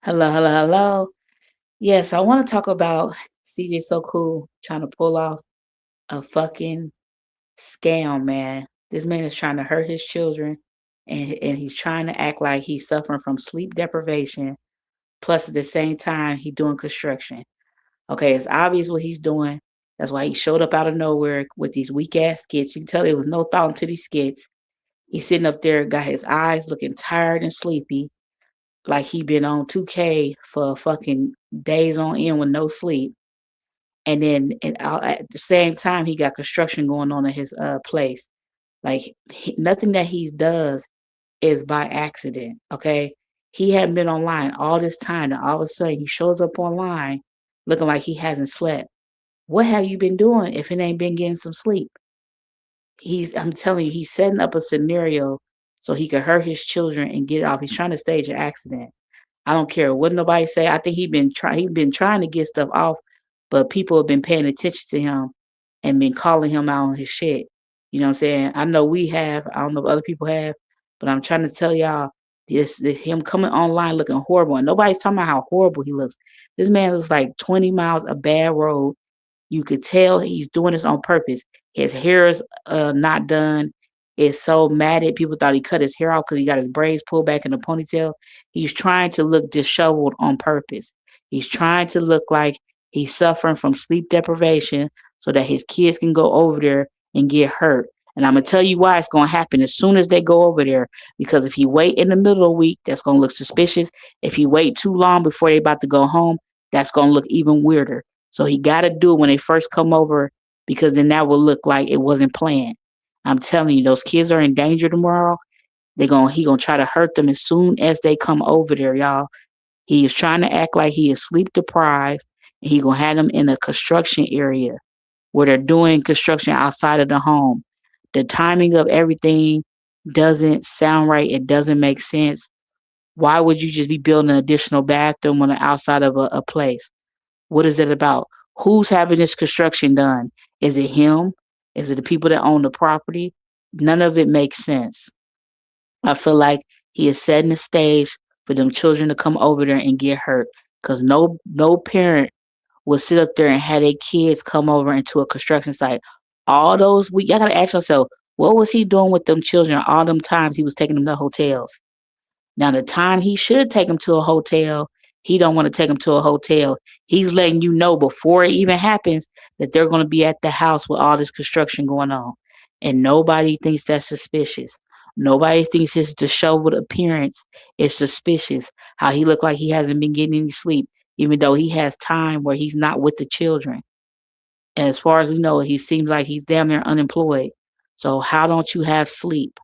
Hello, hello, hello. Yes, I want to talk about CJ So Cool trying to pull off a fucking scam, man. This man is trying to hurt his children and he's trying to act like he's suffering from sleep deprivation. Plus, at the same time, he doing construction. Okay, it's obvious what he's doing. That's why he showed up out of nowhere with these weak ass skits. You can tell there was no thought into these skits. He's sitting up there, got his eyes looking tired and sleepy like he been on 2K for fucking days on end with no sleep. And then at the same time, he got construction going on in his place. Like nothing that he does is by accident. Okay, he hadn't been online all this time, and all of a sudden he shows up online looking like he hasn't slept. What have you been doing if it ain't been getting some sleep? I'm telling you, he's setting up a scenario so he could hurt his children and get it off. He's trying to stage an accident. I don't care what nobody say. I think he been trying to get stuff off, but people have been paying attention to him and been calling him out on his shit. You know what I'm saying? I know we have. I don't know if other people have, but I'm trying to tell y'all this him coming online looking horrible. And nobody's talking about how horrible he looks. This man looks like 20 miles a bad road. You could tell he's doing this on purpose. His hair is not done. It's so matted. People thought he cut his hair off because he got his braids pulled back in a ponytail. He's trying to look disheveled on purpose. He's trying to look like he's suffering from sleep deprivation so that his kids can go over there and get hurt. And I'm gonna tell you why it's gonna happen as soon as they go over there. Because if he wait in the middle of the week, that's gonna look suspicious. If he wait too long before they about to go home, that's gonna look even weirder. So he gotta do it when they first come over because then that will look like it wasn't planned. I'm telling you, those kids are in danger tomorrow. He gonna try to hurt them as soon as they come over there, y'all. He is trying to act like he is sleep deprived, and he gonna have them in a construction area where they're doing construction outside of the home. The timing of everything doesn't sound right. It doesn't make sense. Why would you just be building an additional bathroom on the outside of a place? What is it about? Who's having this construction done? Is it him? Is it the people that own the property? None of it makes sense. I feel like he is setting the stage for them children to come over there and get hurt. Cause no parent will sit up there and have their kids come over into a construction site. All those weeks, y'all gotta ask yourself, what was he doing with them children all them times he was taking them to hotels? Now, the time he should take them to a hotel, he don't want to take them to a hotel. He's letting you know before it even happens that they're going to be at the house with all this construction going on. And nobody thinks that's suspicious. Nobody thinks his disheveled appearance is suspicious. How he looked like he hasn't been getting any sleep, even though he has time where he's not with the children. And as far as we know, he seems like he's damn near unemployed. So how don't you have sleep?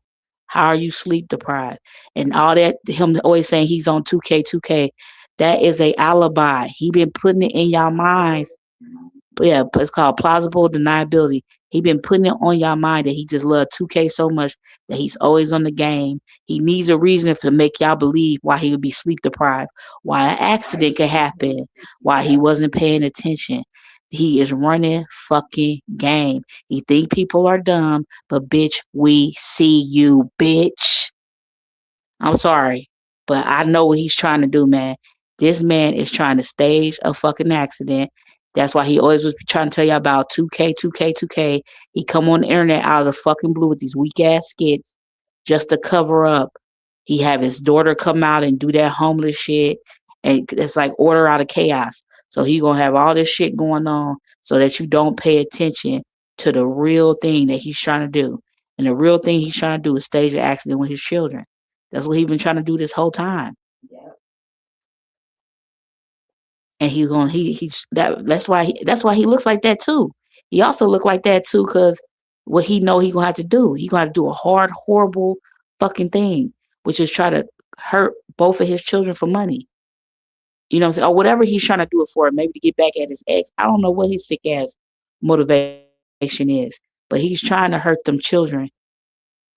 How are you sleep deprived? And all that, him always saying he's on 2K, 2K, that is a alibi. He been putting it in y'all minds. But yeah, it's called plausible deniability. He been putting it on y'all mind that he just loved 2K so much that he's always on the game. He needs a reason to make y'all believe why he would be sleep deprived, why an accident could happen, why he wasn't paying attention. He is running fucking game. He think people are dumb, but bitch, we see you, bitch. I'm sorry, but I know what he's trying to do, man. This man is trying to stage a fucking accident. That's why he always was trying to tell you about 2K, 2K, 2K. He come on the internet out of the fucking blue with these weak ass skits just to cover up. He have his daughter come out and do that homeless shit, and it's like order out of chaos. So he gonna have all this shit going on so that you don't pay attention to the real thing that he's trying to do. And the real thing he's trying to do is stage an accident with his children. That's what he's been trying to do this whole time. And that's why he looks like that too. He also look like that too because what he know he gonna have to do. He gonna have to do a hard, horrible fucking thing, which is try to hurt both of his children for money. You know what I'm saying? Or whatever he's trying to do it for, maybe to get back at his ex. I don't know what his sick ass motivation is, but he's trying to hurt them children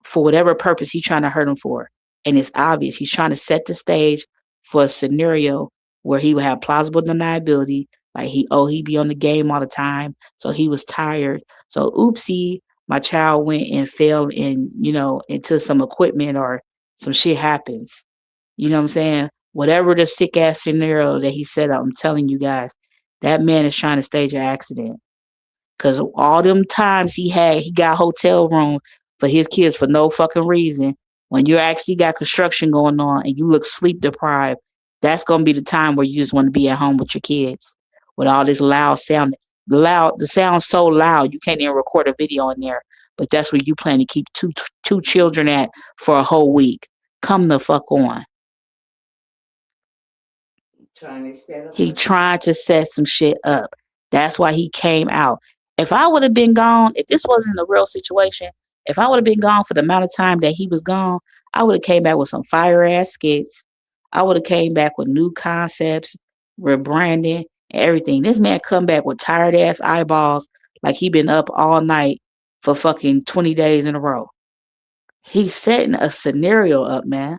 for whatever purpose he's trying to hurt them for. And it's obvious. He's trying to set the stage for a scenario where he would have plausible deniability, like he be on the game all the time, so he was tired. So oopsie, my child went and fell in, into some equipment or some shit happens. You know what I'm saying? Whatever the sick ass scenario that he set up, I'm telling you guys, that man is trying to stage an accident. Cause all them times he got hotel room for his kids for no fucking reason. When you actually got construction going on and you look sleep deprived, that's gonna be the time where you just want to be at home with your kids. With all this loud sound, the sound's so loud you can't even record a video in there. But that's where you plan to keep two children at for a whole week. Come the fuck on. He trying to set some shit up. That's why he came out. If I would have been gone, if this wasn't a real situation, if I would have been gone for the amount of time that he was gone, I would have came back with some fire ass skits. I would have came back with new concepts, rebranding, and everything. This man come back with tired ass eyeballs like he been up all night for fucking 20 days in a row. He's setting a scenario up, man.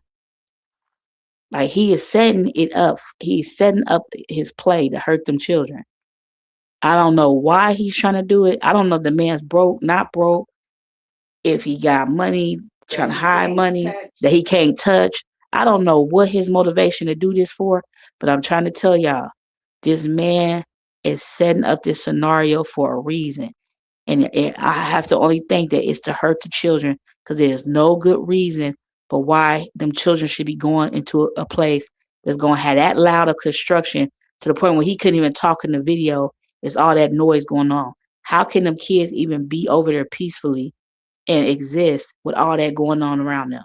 Like he is setting it up. He's setting up his play to hurt them children. I don't know why he's trying to do it. I don't know if the man's broke, not broke, if he got money, trying to hide money that he can't touch. I don't know what his motivation to do this for, but I'm trying to tell y'all, this man is setting up this scenario for a reason. And I have to only think that it's to hurt the children because there's no good reason for why them children should be going into a place that's going to have that loud of construction to the point where he couldn't even talk in the video. There's all that noise going on. How can them kids even be over there peacefully and exist with all that going on around them?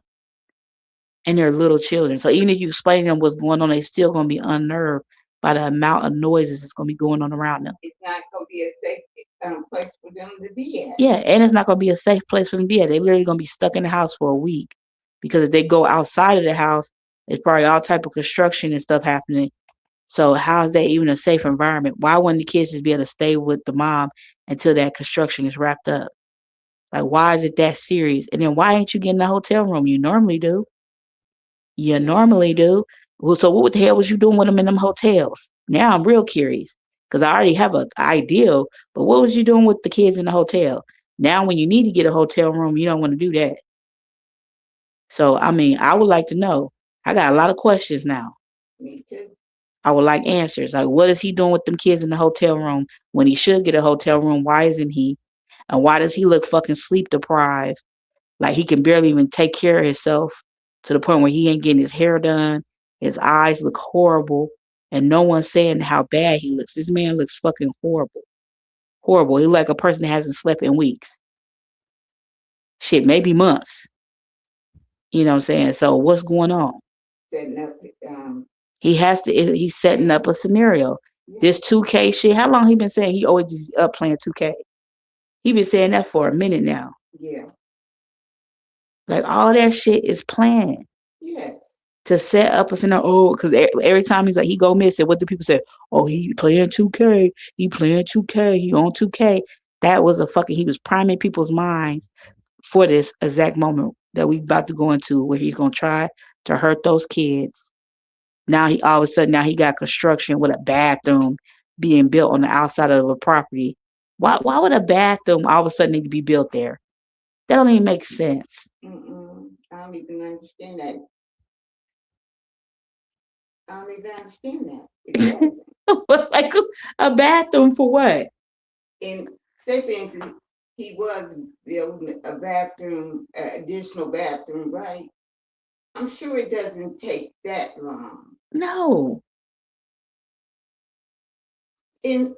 And they're little children. So even if you explain to them what's going on, they're still going to be unnerved by the amount of noises that's going to be going on around them. It's not going to be a safe place for them to be at. Yeah, and it's not going to be a safe place for them to be at. They're literally going to be stuck in the house for a week. Because if they go outside of the house, there's probably all type of construction and stuff happening. So how is that even a safe environment? Why wouldn't the kids just be able to stay with the mom until that construction is wrapped up? Like, why is it that serious? And then why ain't you getting a hotel room? You normally do. You normally do. Well, so what the hell was you doing with them in them hotels? Now I'm real curious because I already have an idea, but what was you doing with the kids in the hotel? Now when you need to get a hotel room, you don't want to do that. So, I mean, I would like to know. I got a lot of questions now. Me too. I would like answers. Like, what is he doing with them kids in the hotel room when he should get a hotel room? Why isn't he? And why does he look fucking sleep deprived? Like he can barely even take care of himself to the point where he ain't getting his hair done. His eyes look horrible. And no one's saying how bad he looks. This man looks fucking horrible. Horrible. He like a person that hasn't slept in weeks. Shit, maybe months. You know what I'm saying? So what's going on? Setting up. He's setting up a scenario. Yeah. This 2K shit, how long he been saying he always up playing 2K? He been saying that for a minute now. Yeah. Like all that shit is planned. Yes. To set up a scenario. Because every time he's like, he go miss it. What do people say? Oh, he playing 2K. He playing 2K. He on 2K. That was he was priming people's minds for this exact moment that we about to go into where he's going to try to hurt those kids. Now all of a sudden, he got construction with a bathroom being built on the outside of a property. Why would a bathroom all of a sudden need to be built there? That don't even make sense. I don't even understand that. Like a bathroom for what? In say for instance, he was building a bathroom, additional bathroom, right? I'm sure it doesn't take that long. No. And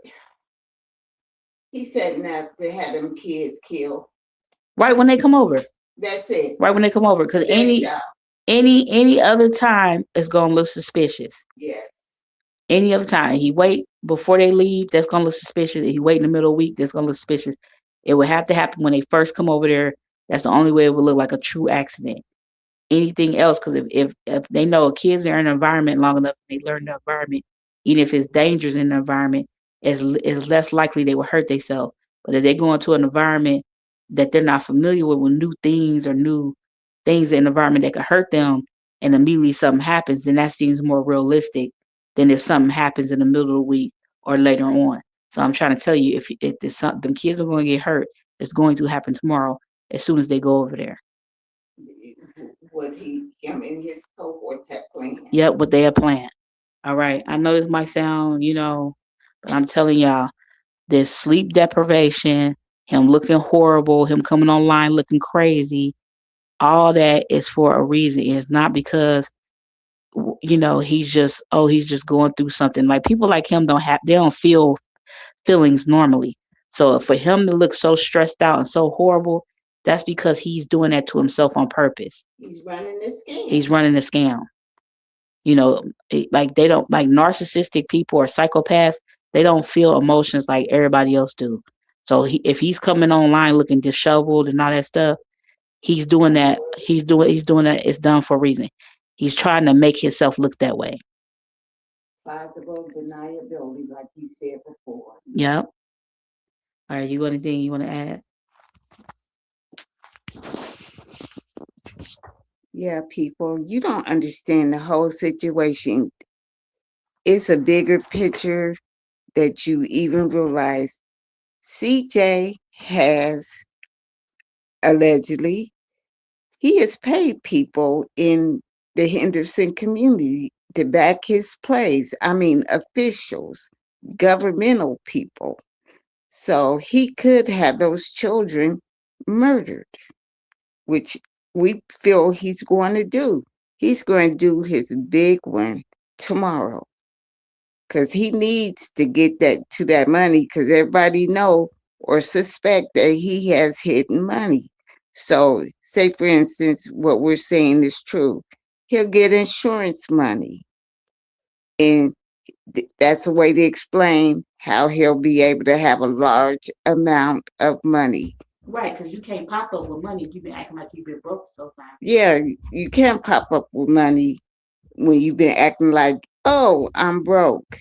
he's setting up to have them kids killed. Right when they come over. That's it. Right when they come over. Because any other time is going to look suspicious. Yes. Any other time. He wait before they leave, that's going to look suspicious. If he wait in the middle of the week, that's going to look suspicious. It would have to happen when they first come over there. That's the only way it would look like a true accident. Anything else, because if they know kids are in an environment long enough, they learn the environment, even if it's dangerous in the environment, it's less likely they will hurt themselves. But if they go into an environment that they're not familiar with new things or new things in the environment that could hurt them, and immediately something happens, then that seems more realistic than if something happens in the middle of the week or later on. So I'm trying to tell you, if them kids are going to get hurt, it's going to happen tomorrow as soon as they go over there. what him and his cohorts have planned. Yep, what they had planned. All right. I know this might sound, but I'm telling y'all, this sleep deprivation, him looking horrible, him coming online looking crazy, all that is for a reason. It's not because he's just going through something. Like people like him they don't feel feelings normally. So for him to look so stressed out and so horrible, that's because he's doing that to himself on purpose. He's running a scam. He's running a scam. Like they don't, like narcissistic people or psychopaths, they don't feel emotions like everybody else do. So if he's coming online looking disheveled and all that stuff, he's doing that. He's doing that. It's done for a reason. He's trying to make himself look that way. Plausible deniability, like you said before. Yep. All right, you got anything you want to add? Yeah, people, you don't understand the whole situation. It's a bigger picture that you even realize. CJ has allegedly, he has paid people in the Henderson community to back his plays. I mean, officials, governmental people. So he could have those children murdered, which we feel he's going to do. He's going to do his big one tomorrow because he needs to get that money because everybody know or suspect that he has hidden money. So say, for instance, what we're saying is true. He'll get insurance money. And that's a way to explain how he'll be able to have a large amount of money. Right, because you can't pop up with money if you've been acting like you've been broke so far. Yeah, you can't pop up with money when you've been acting like, oh, I'm broke.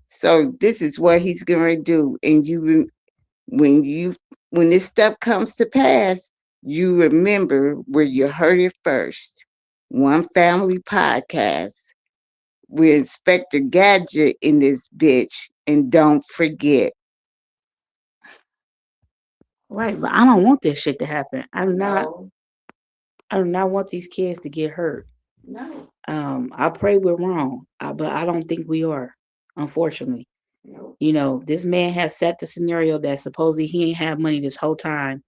So this is what he's going to do. And when this stuff comes to pass, you remember where you heard it first. One Family Podcast. We're Inspector Gadget in this bitch. And don't forget. Right, but I don't want this shit to happen. I do No. not want these kids to get hurt. No. I pray we're wrong, but I don't think we are, unfortunately. No. This man has set the scenario that supposedly he ain't have money this whole time.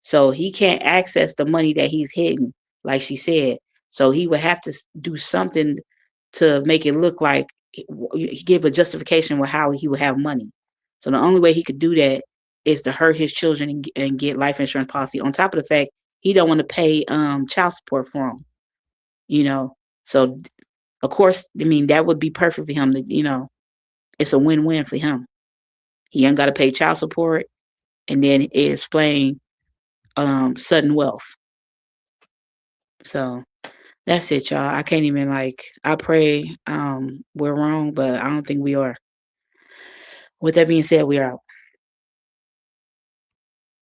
So he can't access the money that he's hidden, like she said. So he would have to do something to make it look like give a justification with how he would have money. So the only way he could do that is to hurt his children and get life insurance policy. On top of the fact he don't want to pay child support for them. So of course, I mean that would be perfect for him. It's a win-win for him. He ain't got to pay child support, and then it explain sudden wealth. So that's it, y'all. I can't even I pray we're wrong, but I don't think we are. With that being said, we are out.